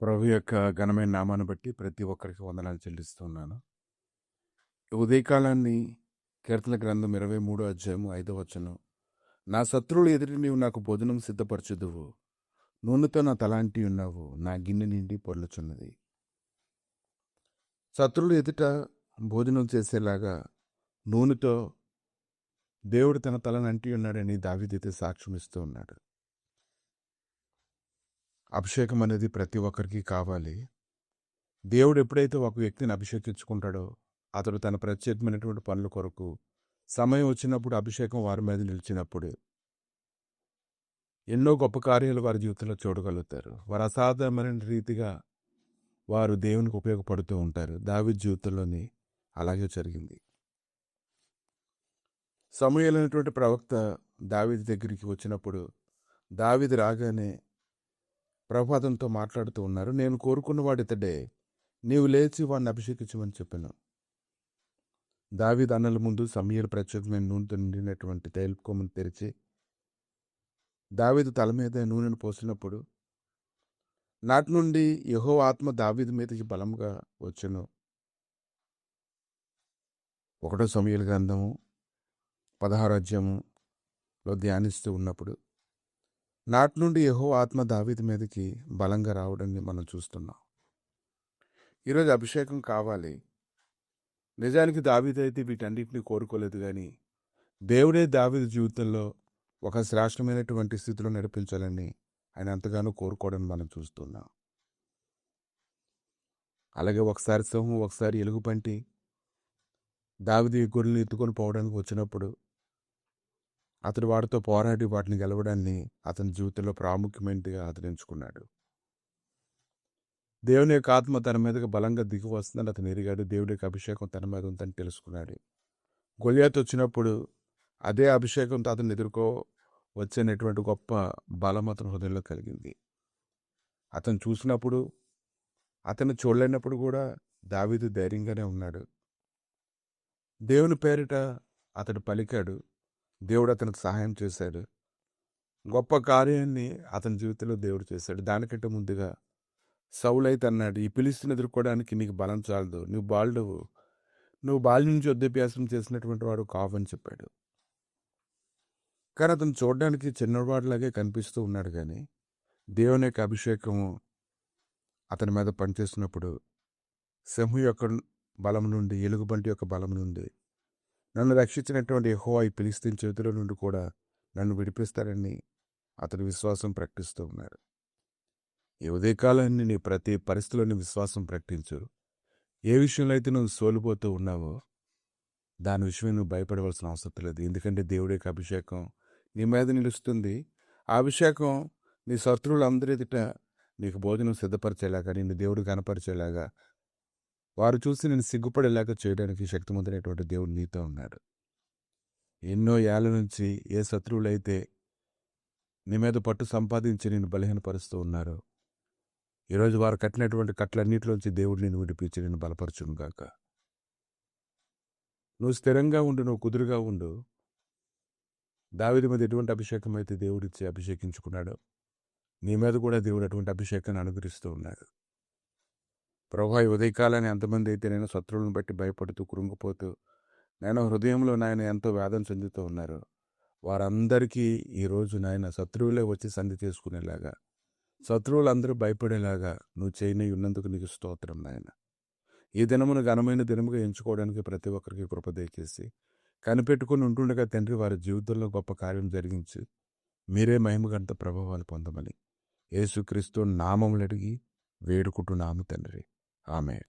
ప్రభు యొక్క ఘనమైన నామాన్ని బట్టి ప్రతి ఒక్కరికి వందనాలు చెల్లిస్తున్నాను. ఉదయకాలాన్ని కీర్తన గ్రంథం 23 అధ్యాయం 5 వచనం. నా శత్రువులు ఎదుటి నీవు నాకు భోజనం సిద్ధపరచుదువు, నూనెతో నా తలాంటి ఉన్నావు, నా గిన్నె నిండి పొర్లుచున్నది. శత్రువులు ఎదుట భోజనం చేసేలాగా నూనెతో దేవుడు తన తలను అంటి ఉన్నాడని దావీదు సాక్ష్యం ఇస్తూ ఉన్నాడు. అభిషేకం అనేది ప్రతి ఒక్కరికి కావాలి. దేవుడు ఎప్పుడైతే ఒక వ్యక్తిని అభిషేకించుకుంటాడో అతడు తన ప్రత్యేకమైనటువంటి పనుల కొరకు సమయం వచ్చినప్పుడు అభిషేకం వారి మీద నిలిచినప్పుడు ఎన్నో గొప్ప కార్యాలు వారి జీవితంలో చూడగలుగుతారు. వారు అసాధారణమైన రీతిగా వారు దేవునికి ఉపయోగపడుతూ ఉంటారు. దావీదు జీవితంలోని అలాగే జరిగింది. సమూయేలైనటువంటి ప్రవక్త దావీదు దగ్గరికి వచ్చినప్పుడు దావీదు రాగానే ప్రభాతంతో మాట్లాడుతూ ఉన్నారు. నేను కోరుకున్నవాడు ఇతడే, నీవు లేచి వాడిని అభిషేకించమని చెప్పాను. దావీదు అన్నల ముందు సమూయేలు ప్రత్యేకమైన నూనెతో నిండినటువంటి తైలకొమ్మను తెరిచి దావీదు తల మీద నూనెను పోసినప్పుడు నాటి నుండి యెహోవా ఆత్మ దావీదు మీదకి బలంగా వచ్చెను. 1 సమూయేలు గ్రంథము 16 అధ్యాయంలో ధ్యానిస్తూ ఉన్నప్పుడు నాటి నుండి యెహోవా ఆత్మ దావీదు మీదకి బలంగా రావడాన్ని మనం చూస్తున్నాం. ఈరోజు అభిషేకం కావాలి. నిజానికి దావీదు అయితే వీటన్నిటిని కోరుకోలేదు, కానీ దేవుడే దావీదు జీవితంలో ఒక శ్రేష్టమైనటువంటి స్థితిలో నడిపించాలని ఆయన ఎంతగానో కోరుకోవడం మనం చూస్తున్నాం. అలాగే ఒకసారి సింహం, ఒకసారి ఎలుగుబంటి దావీదు గొర్రెలను ఎత్తుకొని పోవడానికి వచ్చినప్పుడు అతడు వాటితో పోరాడి వాటిని గెలవడాన్ని అతని జీవితంలో ప్రాముఖ్యమైనదిగా అతను ఎంచుకున్నాడు. దేవుని యొక్క ఆత్మ తన మీదకి బలంగా దిగి వస్తుందని అతను ఎరిగాడు. దేవుడి యొక్క అభిషేకం తన మీద ఉందని తెలుసుకున్నాడు. గొలియాతు వచ్చినప్పుడు అదే అభిషేకంతో అతను ఎదుర్కో వచ్చేటువంటి గొప్ప బలం అతని హృదయంలో కలిగింది. అతను చూసినప్పుడు, అతను చూడలేనప్పుడు కూడా దావీదు ధైర్యంగానే ఉన్నాడు. దేవుని పేరిట అతడు పలికాడు. దేవుడు అతనికి సహాయం చేశాడు. గొప్ప కార్యాన్ని అతని జీవితంలో దేవుడు చేశాడు. దానికంటే ముందుగా సౌలు అయితే అన్నాడు, ఈ ఫిలిష్తీయుని ఎదుర్కోవడానికి నీకు బలం చాలదు, నువ్వు బాలుడవు, నువ్వు బాల్యం నుంచి యుద్ధాభ్యాసం చేసినటువంటి వాడు కావని చెప్పాడు. కానీ అతను చూడడానికి చిన్నవాడిలాగే కనిపిస్తూ ఉన్నాడు, కానీ దేవుని యొక్క అభిషేకము అతని మీద పనిచేస్తున్నప్పుడు సింహం యొక్క బలం నుండి, ఎలుగుబంటి యొక్క బలం నుండి నన్ను రక్షించినటువంటి యెహోవా ఈ ఫిలిష్తీయుని చేతిలో నుండి కూడా నన్ను విడిపిస్తారని అతని విశ్వాసం ప్రకటిస్తూ ఉన్నాడు. ఈ ఉదయకాలాన్ని నీ ప్రతి పరిస్థితిలోని విశ్వాసం ప్రకటించు. ఏ విషయంలో అయితే నువ్వు సోలిపోతూ ఉన్నావో దాని విషయమే నువ్వు భయపడవలసిన అవసరం లేదు. ఎందుకంటే దేవుడి యొక్క అభిషేకం నీ మీద నిలుస్తుంది. ఆ అభిషేకం నీ శత్రువులందరి ఎదుట నీకు భోజనం సిద్ధపరిచేలాగా, నిన్ను దేవుడు కనపరిచేలాగా, వారు చూసి నేను సిగ్గుపడేలాగా చేయడానికి శక్తివంతుడైనటువంటి దేవుడు నీతో ఉన్నాడు. ఎన్నో ఏళ్ళ నుంచి ఏ శత్రువులైతే నీ మీద పట్టు సంపాదించి నిన్ను బలహీనపరుస్తూ ఉన్నారో ఈరోజు వారు కట్టినటువంటి కట్లన్నిటిలోంచి దేవుడు నిన్ను విడిపించి నిన్ను బలపరచును గాక. నువ్వు స్థిరంగా ఉండు, నువ్వు కుదురుగా ఉండు. దావీదు మీద ఎటువంటి అభిషేకం అయితే దేవుడిచ్చి అభిషేకించుకున్నాడో నీ మీద కూడా దేవుడు అటువంటి అభిషేకాన్ని అనుగ్రహిస్తూ ఉన్నాడు. ప్రభువా, ఈ ఉదయకాలాన్ని ఎంతమంది అయితే నేను శత్రువులను బట్టి భయపడుతూ కృంగిపోతూ నేను హృదయంలో నాయన ఎంతో వేదన చెందుతూ ఉన్నారు, వారందరికీ ఈరోజు నాయన శత్రువులే వచ్చి సంధి చేసుకునేలాగా, శత్రువులందరూ భయపడేలాగా నువ్వు చేయని ఉన్నందుకు నీకు స్తోత్రం నాయన. ఈ దినమును ఘనమైన దినముగా ఎంచుకోవడానికి ప్రతి ఒక్కరికి కృప దయచేసి కనిపెట్టుకుని ఉంటుండగా తండ్రి వారి జీవితంలో గొప్ప కార్యం జరిగించి మీరే మహిమగంత ప్రభావాలు పొందమని యేసుక్రీస్తు నామములు అడిగి వేడుకుంటున్నాము తండ్రి. ఆమేన్.